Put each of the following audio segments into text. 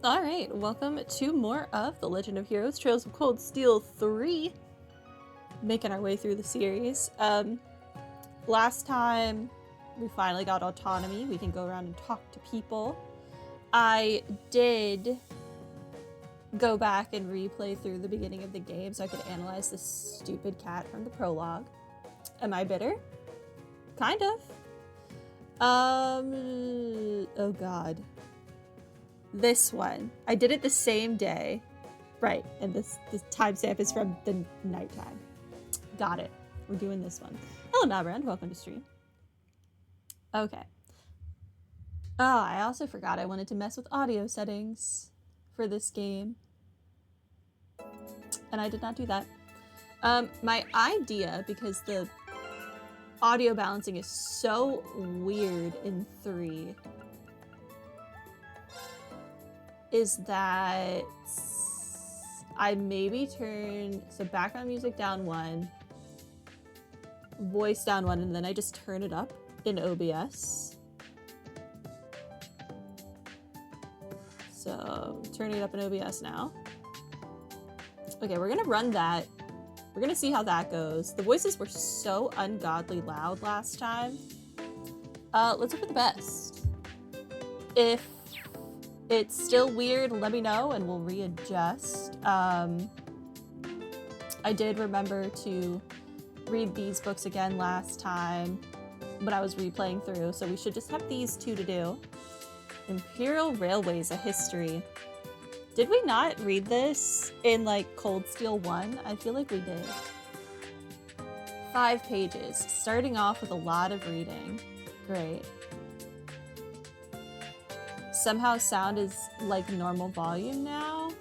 Alright, welcome to more of The Legend of Heroes Trails of Cold Steel 3. Making our way through the series. Last time we finally got autonomy. We can go around and talk to people. I did go back and replay through the beginning of the game so I could analyze this stupid cat from the prologue. Am I bitter? Kind of. Oh god. This one. I did it the same day. Right, and this timestamp is from the nighttime. Got it. We're doing this one. Hello, Malbrand. Welcome to stream. Okay. Oh, I also forgot I wanted to mess with audio settings for this game. And I did not do that. My idea, because the audio balancing is so weird in 3, is that I maybe turn background music down 1, voice down 1, and then I just turn it up in OBS. So turning it up in OBS now. Okay, we're gonna run that. We're gonna see how that goes. The voices were so ungodly loud last time. Let's hope for the best. If it's still weird, let me know and we'll readjust. I did remember to read these books again last time when I was replaying through, so we should just have these 2 to do. Imperial Railways, A History. Did we not read this in, like, Cold Steel 1? I feel like we did. 5 pages, starting off with a lot of reading. Great. Somehow sound is, like, normal volume now?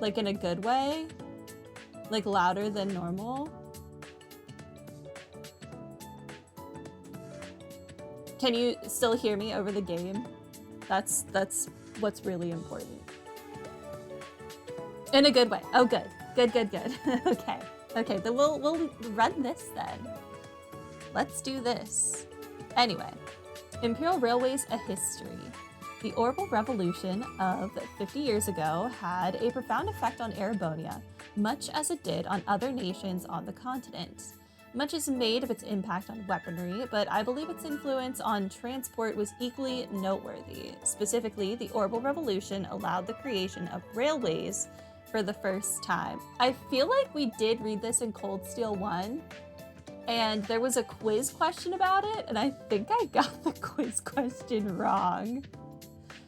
Like, in a good way? Like, louder than normal? Can you still hear me over the game? That's what's really important. In a good way. Oh, good. Good. Okay, then we'll run this then. Let's do this. Anyway, Imperial Railways, A History. The Orbital Revolution of 50 years ago had a profound effect on Erebonia, much as it did on other nations on the continent. Much is made of its impact on weaponry, but I believe its influence on transport was equally noteworthy. Specifically, the Orbital Revolution allowed the creation of railways for the first time. I feel like we did read this in Cold Steel 1, and there was a quiz question about it, and I think I got the quiz question wrong,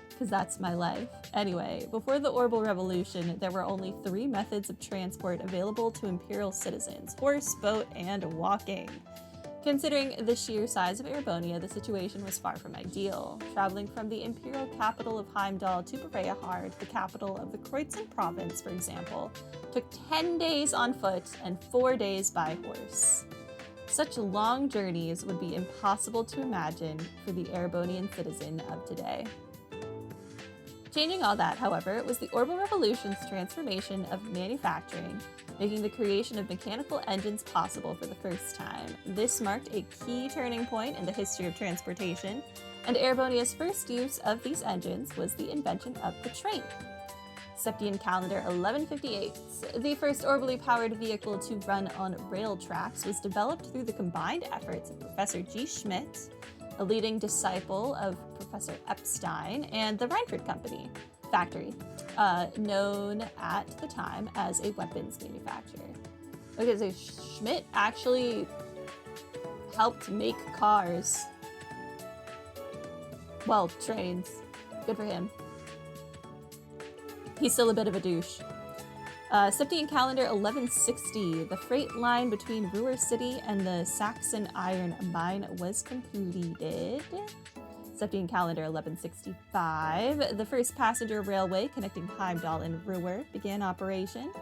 because that's my life. Anyway, before the Orbital Revolution, there were only 3 methods of transport available to Imperial citizens: horse, boat, and walking. Considering the sheer size of Erebonia, the situation was far from ideal. Traveling from the Imperial capital of Heimdall to Bereahard, the capital of the Kreutzen province, for example, took 10 days on foot and 4 days by horse. Such long journeys would be impossible to imagine for the Erebonian citizen of today. Changing all that, however, was the Orbital Revolution's transformation of manufacturing, making the creation of mechanical engines possible for the first time. This marked a key turning point in the history of transportation, and Erebonia's first use of these engines was the invention of the train. Septian calendar 1158. The first orbitally powered vehicle to run on rail tracks was developed through the combined efforts of Professor G. Schmidt, a leading disciple of Professor Epstein, and the Reinford Company factory, known at the time as a weapons manufacturer. Okay, so Schmidt actually helped make cars. Well, trains. Good for him. He's still a bit of a douche. Septian calendar 1160. The freight line between Ruhr City and the Saxon iron mine was completed. Septian calendar 1165. The first passenger railway connecting Heimdall and Ruhr began operation.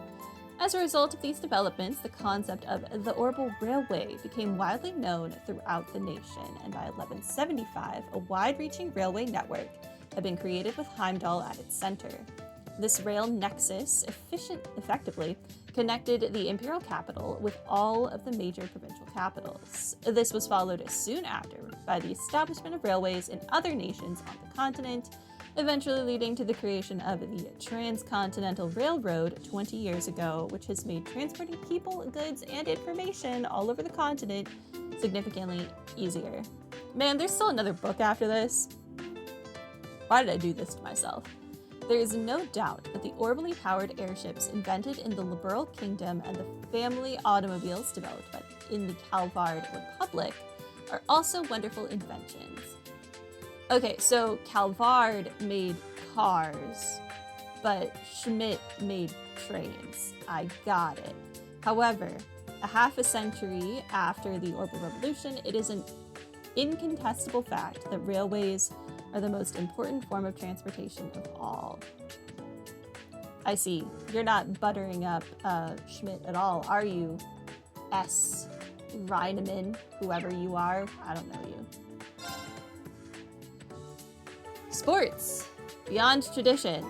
As a result of these developments, the concept of the Orbital Railway became widely known throughout the nation, and by 1175, a wide-reaching railway network had been created with Heimdall at its center. This rail nexus effectively connected the imperial capital with all of the major provincial capitals. This was followed soon after by the establishment of railways in other nations on the continent, eventually leading to the creation of the Transcontinental Railroad 20 years ago, which has made transporting people, goods, and information all over the continent significantly easier. Man, there's still another book after this. Why did I do this to myself? There is no doubt that the orbally powered airships invented in the Liberal Kingdom and the family automobiles developed in the Calvard Republic are also wonderful inventions. Okay, so Calvard made cars, but Schmidt made trains. I got it. However, a half a century after the Orbital Revolution, it is an incontestable fact that railways are the most important form of transportation of all. I see. You're not buttering up Schmidt at all, are you? S. Reinemann, whoever you are. I don't know you. Sports. Beyond tradition.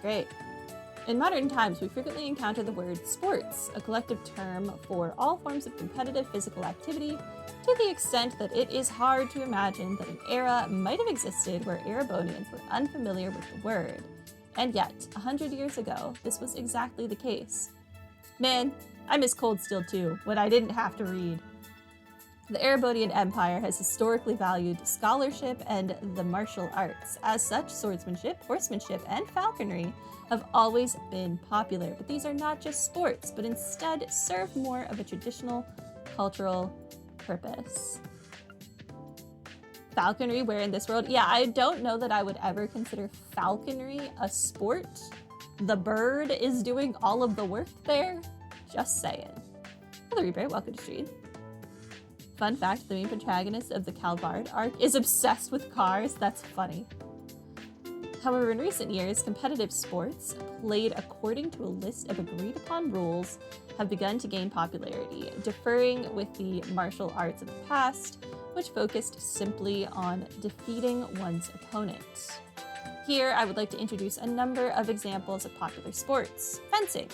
Great. In modern times, we frequently encounter the word sports, a collective term for all forms of competitive physical activity, to the extent that it is hard to imagine that an era might have existed where Erebonians were unfamiliar with the word. And yet, 100 years ago, this was exactly the case. Man, I miss Cold Steel too, when I didn't have to read. The Erebonian Empire has historically valued scholarship and the martial arts. As such, swordsmanship, horsemanship, and falconry have always been popular, but these are not just sports, but instead serve more of a traditional cultural purpose. Falconry, where in this world? Yeah, I don't know that I would ever consider falconry a sport. The bird is doing all of the work there. Just saying. Hello, Reaper. Welcome to stream. Fun fact, the main protagonist of the Calvard arc is obsessed with cars. That's funny. However, in recent years, competitive sports, played according to a list of agreed-upon rules, have begun to gain popularity, differing with the martial arts of the past, which focused simply on defeating one's opponent. Here, I would like to introduce a number of examples of popular sports. Fencing,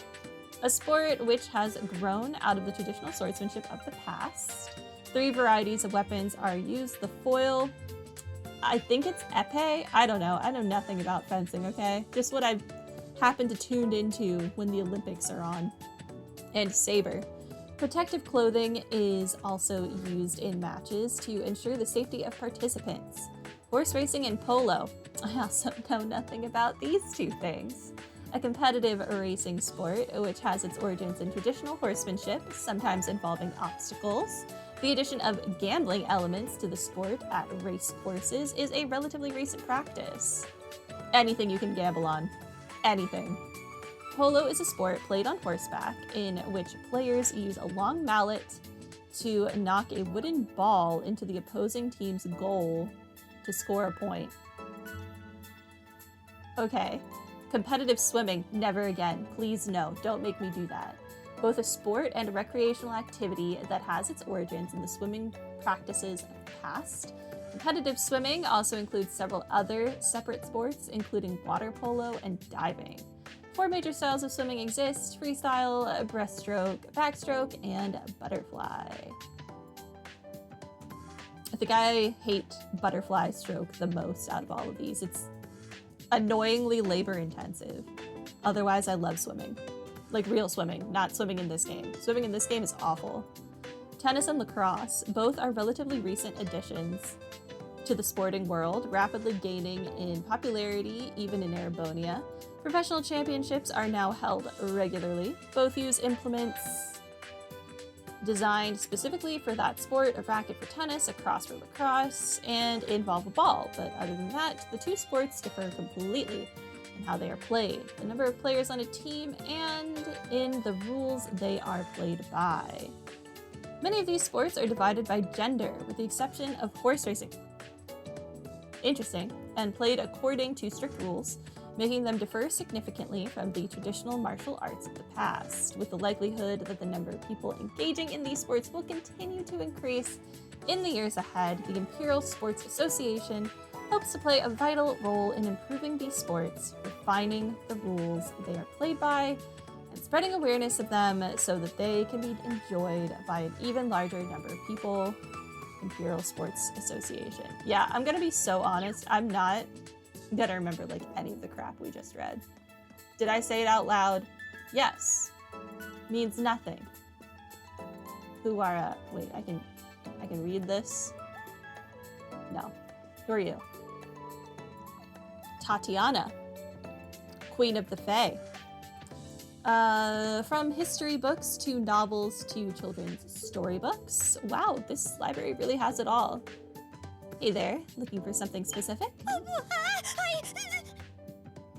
a sport which has grown out of the traditional swordsmanship of the past. 3 varieties of weapons are used. The foil, I think it's épée. I don't know. I know nothing about fencing, okay? Just what I've happened to tune into when the Olympics are on. And saber. Protective clothing is also used in matches to ensure the safety of participants. Horse racing and polo. I also know nothing about these 2 things. A competitive racing sport, which has its origins in traditional horsemanship, sometimes involving obstacles. The addition of gambling elements to the sport at race courses is a relatively recent practice. Anything you can gamble on. Anything. Polo is a sport played on horseback in which players use a long mallet to knock a wooden ball into the opposing team's goal to score a point. Okay. Competitive swimming, never again. Please no, don't make me do that. Both a sport and a recreational activity that has its origins in the swimming practices of the past. Competitive swimming also includes several other separate sports, including water polo and diving. 4 major styles of swimming exist: freestyle, breaststroke, backstroke, and butterfly. I think I hate butterfly stroke the most out of all of these. It's annoyingly labor intensive. Otherwise, I love swimming. Like real swimming, not swimming in this game. Swimming in this game is awful. Tennis and lacrosse, both are relatively recent additions to the sporting world, rapidly gaining in popularity even in Erebonia. Professional championships are now held regularly. Both use implements designed specifically for that sport, a racket for tennis, a cross for lacrosse, and involve a ball. But other than that, the 2 sports differ completely in how they are played, the number of players on a team, and in the rules they are played by. Many of these sports are divided by gender, with the exception of horse racing. Interesting, and played according to strict rules, making them differ significantly from the traditional martial arts of the past, with the likelihood that the number of people engaging in these sports will continue to increase in the years ahead. The Imperial Sports Association helps to play a vital role in improving these sports, refining the rules they are played by, and spreading awareness of them so that they can be enjoyed by an even larger number of people. The Imperial Sports Association. Yeah, I'm gonna be so honest. I'm not gonna remember like any of the crap we just read. Did I say it out loud? Yes. Means nothing. Who are wait, I can read this? No. Who are you? Tatiana, Queen of the Fae. From history books to novels to children's storybooks. Wow, this library really has it all. Hey there, looking for something specific?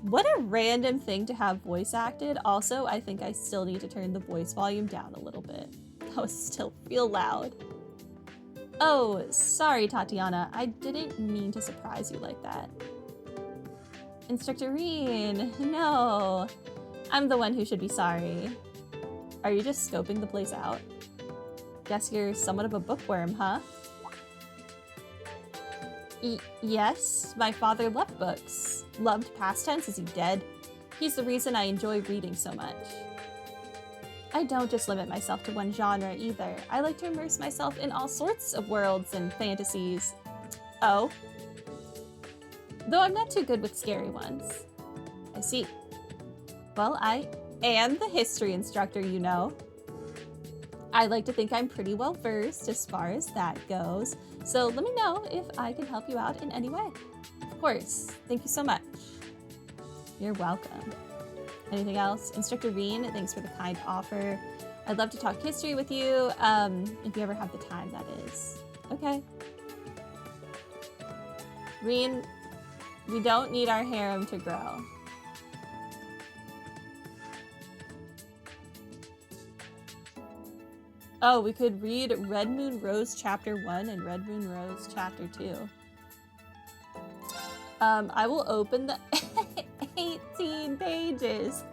What a random thing to have voice acted. Also, I think I still need to turn the voice volume down a little bit. That was still real loud. Oh, sorry, Tatiana. I didn't mean to surprise you like that. Instructor Reen, no. I'm the one who should be sorry. Are you just scoping the place out? Guess you're somewhat of a bookworm, huh? Yes, my father loved books. Loved past tense. Is he dead? He's the reason I enjoy reading so much. I don't just limit myself to one genre either. I like to immerse myself in all sorts of worlds and fantasies. Oh? Though I'm not too good with scary ones. I see. Well, I am the history instructor, you know. I like to think I'm pretty well versed as far as that goes, so let me know if I can help you out in any way. Of course. Thank you so much. You're welcome. Anything else? Instructor Reen, thanks for the kind offer. I'd love to talk history with you, if you ever have the time, that is. Okay. Reen, we don't need our harem to grow. Oh, we could read Red Moon Rose Chapter 1 and Red Moon Rose Chapter 2. I will open the 18 pages.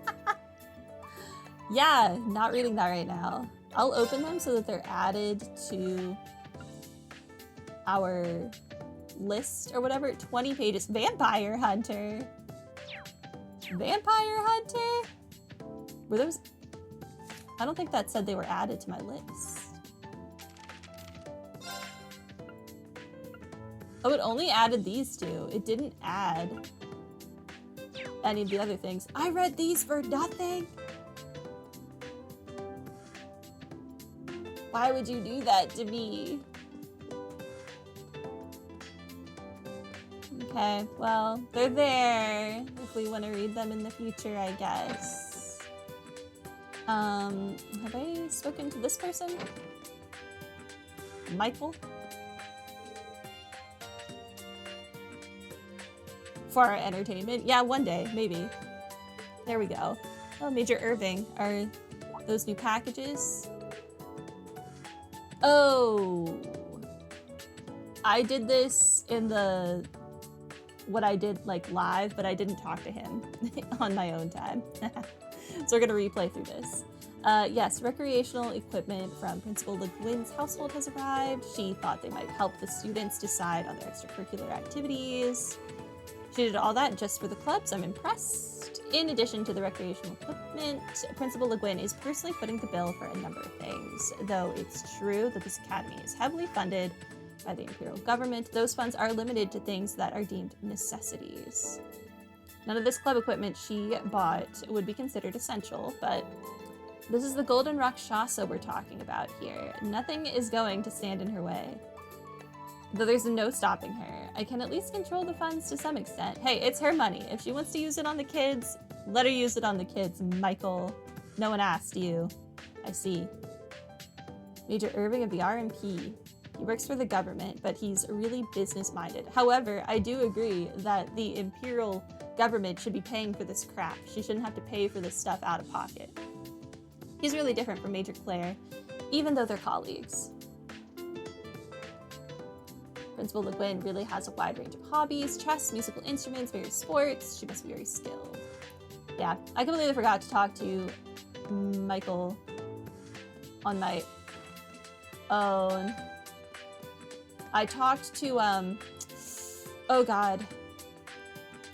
Yeah, not reading that right now. I'll open them so that they're added to our list or whatever. 20 pages. Vampire Hunter. Vampire Hunter? Were those... I don't think that said they were added to my list. Oh, it only added these two. It didn't add any of the other things. I read these for nothing. Why would you do that to me? Okay, well, they're there if we want to read them in the future, I guess. Have I spoken to this person? Michael? For our entertainment? Yeah, one day, maybe. There we go. Oh, Major Irving. Are those new packages? Oh. I did this in the... what I did, like, live, but I didn't talk to him on my own time. So we're gonna replay through this. Yes, recreational equipment from Principal Le Guin's household has arrived. She thought they might help the students decide on their extracurricular activities. She did all that just for the clubs. I'm impressed. In addition to the recreational equipment, Principal Le Guin is personally footing the bill for a number of things. Though it's true that this academy is heavily funded by the Imperial government, those funds are limited to things that are deemed necessities. None of this club equipment she bought would be considered essential, but this is the Golden Rakshasa we're talking about here. Nothing is going to stand in her way. Though there's no stopping her. I can at least control the funds to some extent. Hey, it's her money. If she wants to use it on the kids, let her use it on the kids, Michael. No one asked you. I see. Major Irving of the RMP. He works for the government, but he's really business-minded. However, I do agree that the Imperial government should be paying for this crap. She shouldn't have to pay for this stuff out of pocket. He's really different from Major Claire, even though they're colleagues. Principal Le Guin really has a wide range of hobbies: chess, musical instruments, various sports. She must be very skilled. Yeah, I completely forgot to talk to Michael on my own. I talked to, oh god,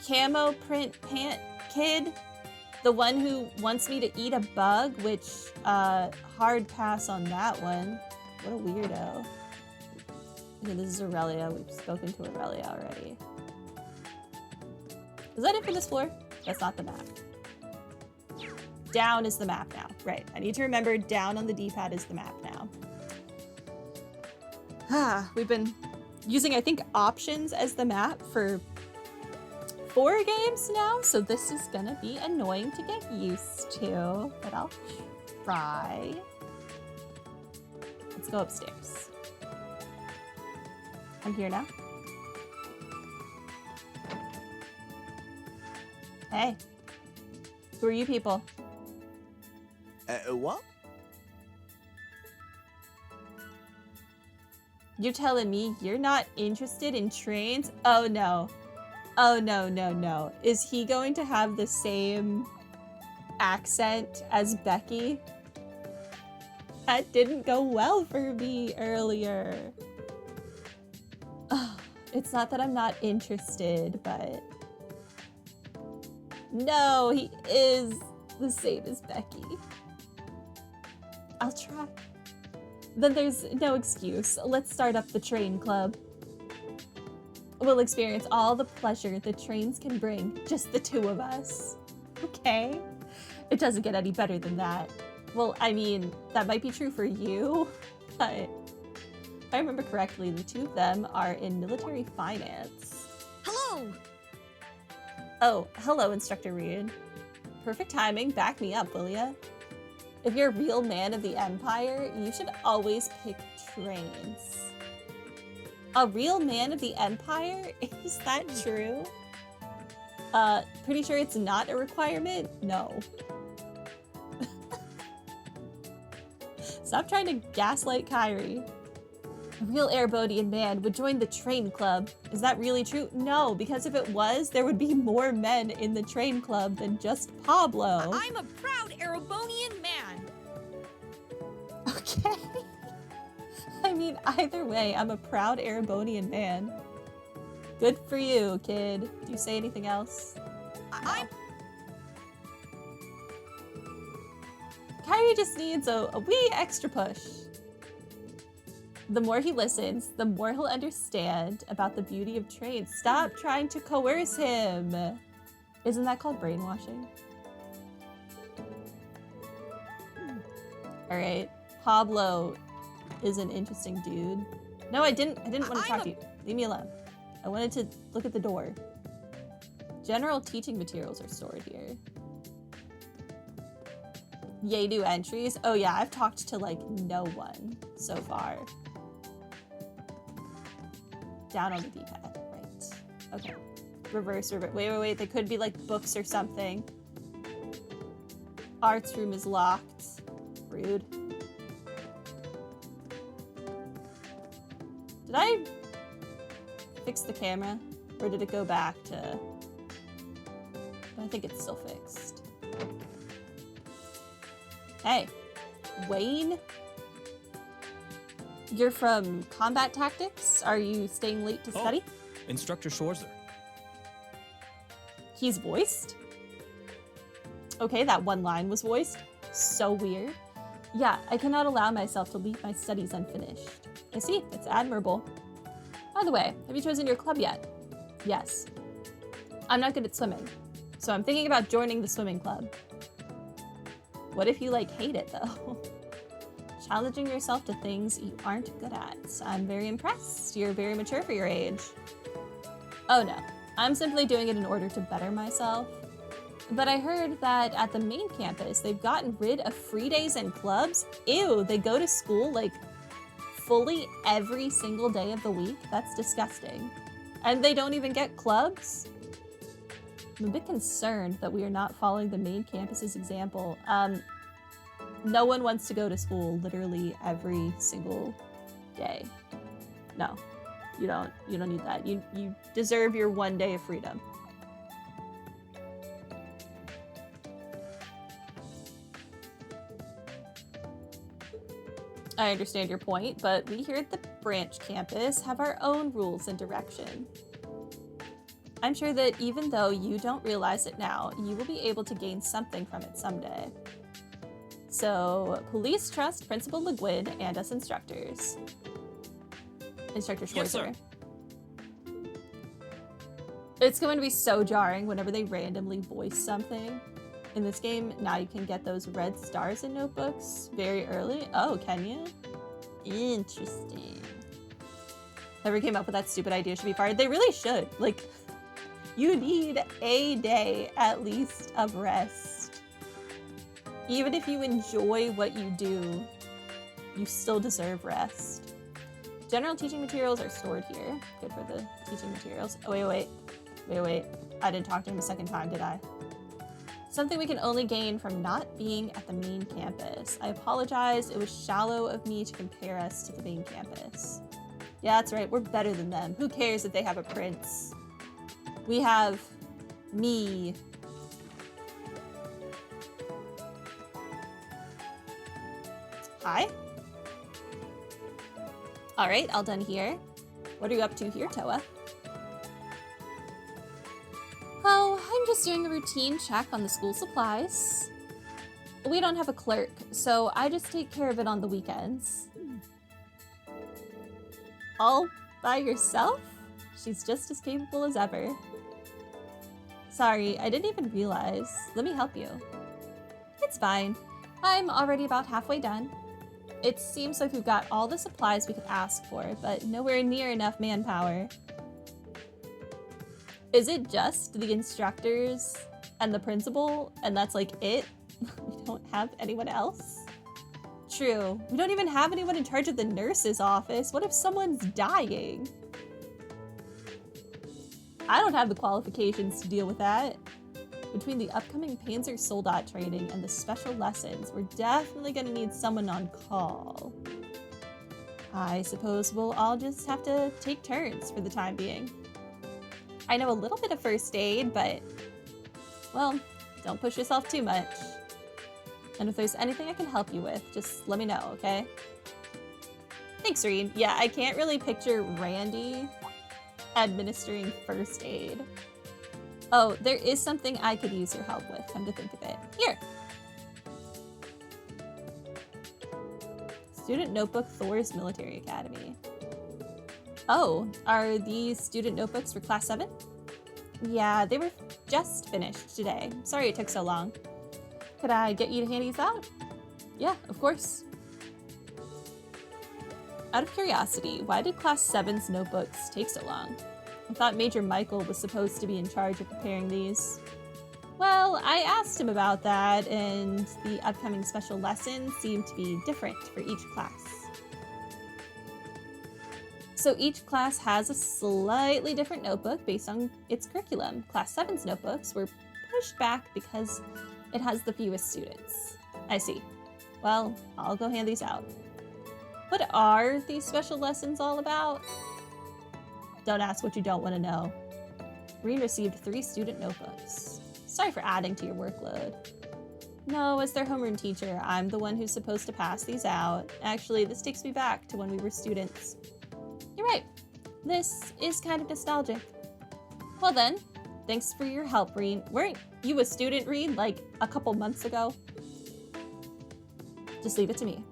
Camo Print Pant Kid, the one who wants me to eat a bug, which, hard pass on that one. What a weirdo. Okay, this is Aurelia. We've spoken to Aurelia already. Is that it for this floor? That's not the map. Down is the map now. Right. I need to remember down on the D-pad is the map now. We've been using, I think, options as the map for 4 games now, so this is gonna be annoying to get used to, but I'll try. Let's go upstairs. I'm here now. Hey. Who are you people? What? You're telling me you're not interested in trains? Oh no. Oh no, no, no. Is he going to have the same accent as Becky? That didn't go well for me earlier. Oh, it's not that I'm not interested, but... No, he is the same as Becky. I'll try. Then there's no excuse. Let's start up the train club. We'll experience all the pleasure the trains can bring, just the 2 of us. Okay? It doesn't get any better than that. Well, I mean, that might be true for you, but if I remember correctly, the 2 of them are in military finance. Hello! Oh, hello, Instructor Reed. Perfect timing. Back me up, will ya? If you're a real man of the Empire, you should always pick trains. A real man of the Empire? Is that true? Pretty sure it's not a requirement? No. Stop trying to gaslight Kyrie. A real Erebodian man would join the train club. Is that really true? No, because if it was, there would be more men in the train club than just Pablo. I'm a proud Erebonian man. Okay. I mean, either way, I'm a proud Erebonian man. Good for you, kid. Do you say anything else? I'm... Kyrie just needs a wee extra push. The more he listens, the more he'll understand about the beauty of trains. Stop trying to coerce him. Isn't that called brainwashing? All right, Pablo is an interesting dude. No, I didn't want to talk to you. Leave me alone. I wanted to look at the door. General teaching materials are stored here. Yay, new entries. Oh yeah, I've talked to like no one so far. Down on the D-pad, right. Okay. Reverse. Wait. They could be like books or something. Arts room is locked. Rude. Did I fix the camera? Or did it go back to... I think it's still fixed. Hey, Wayne? You're from Combat Tactics? Are you staying late to study? Instructor Schwarzer. He's voiced? Okay, that one line was voiced. So weird. Yeah, I cannot allow myself to leave my studies unfinished. I see, it's admirable. By the way, have you chosen your club yet? Yes. I'm not good at swimming, so I'm thinking about joining the swimming club. What if you, like, hate it, though? Challenging yourself to things you aren't good at. I'm very impressed. You're very mature for your age. Oh no, I'm simply doing it in order to better myself. But I heard that at the main campus, they've gotten rid of free days and clubs. Ew, they go to school, like, fully every single day of the week? That's disgusting. And they don't even get clubs? I'm a bit concerned that we are not following the main campus's example. No one wants to go to school literally every single day. No, you don't need that. You deserve your 1 day of freedom. I understand your point, but we here at the branch campus have our own rules and direction. I'm sure that even though you don't realize it now, you will be able to gain something from it someday. So, please trust Principal Le Guin and us instructors. Instructor Yes, sir. Schwarzer. It's going to be so jarring whenever they randomly voice something. In this game, now you can get those red stars in notebooks very early. Oh, can you? Interesting. Whoever came up with that stupid idea should be fired. They really should. Like, you need a day at least of rest. Even if you enjoy what you do, you still deserve rest. General teaching materials are stored here. Good for the teaching materials. Oh, wait. I didn't talk to him a second time, did I? Something we can only gain from not being at the main campus. I apologize. It was shallow of me to compare us to the main campus. Yeah, that's right. We're better than them. Who cares if they have a prince? We have me. Hi. All right, all done here. What are you up to here, Toa? Oh, I'm just doing a routine check on the school supplies. We don't have a clerk, so I just take care of it on the weekends. All by yourself? She's just as capable as ever. Sorry, I didn't even realize. Let me help you. It's fine. I'm already about halfway done. It seems like we've got all the supplies we could ask for, but nowhere near enough manpower. Is it just the instructors and the principal, and that's like it? We don't have anyone else? True. We don't even have anyone in charge of the nurse's office. What if someone's dying? I don't have the qualifications to deal with that. Between the upcoming Panzer Soldat training and the special lessons, we're definitely gonna need someone on call. I suppose we'll all just have to take turns for the time being. I know a little bit of first aid, but, well, don't push yourself too much. And if there's anything I can help you with, just let me know, okay? Thanks, Reed. Yeah, I can't really picture Randy administering first aid. Oh, there is something I could use your help with, come to think of it. Here! Student Notebook Thor's Military Academy. Oh, are these student notebooks for Class 7? Yeah, they were just finished today. Sorry it took so long. Could I get you to hand these out? Yeah, of course. Out of curiosity, why did Class 7's notebooks take so long? I thought Major Michael was supposed to be in charge of preparing these. Well, I asked him about that, and the upcoming special lessons seem to be different for each class. So each class has a slightly different notebook based on its curriculum. Class 7's notebooks were pushed back because it has the fewest students. I see. Well, I'll go hand these out. What are these special lessons all about? Don't ask what you don't want to know. Reed received 3 student notebooks. Sorry for adding to your workload. No, as their homeroom teacher, I'm the one who's supposed to pass these out. Actually, this takes me back to when we were students. You're right. This is kind of nostalgic. Well then, thanks for your help, Reed. Weren't you a student, Reed, like a couple months ago? Just leave it to me.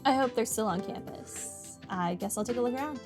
I hope they're still on campus. I guess I'll take a look around.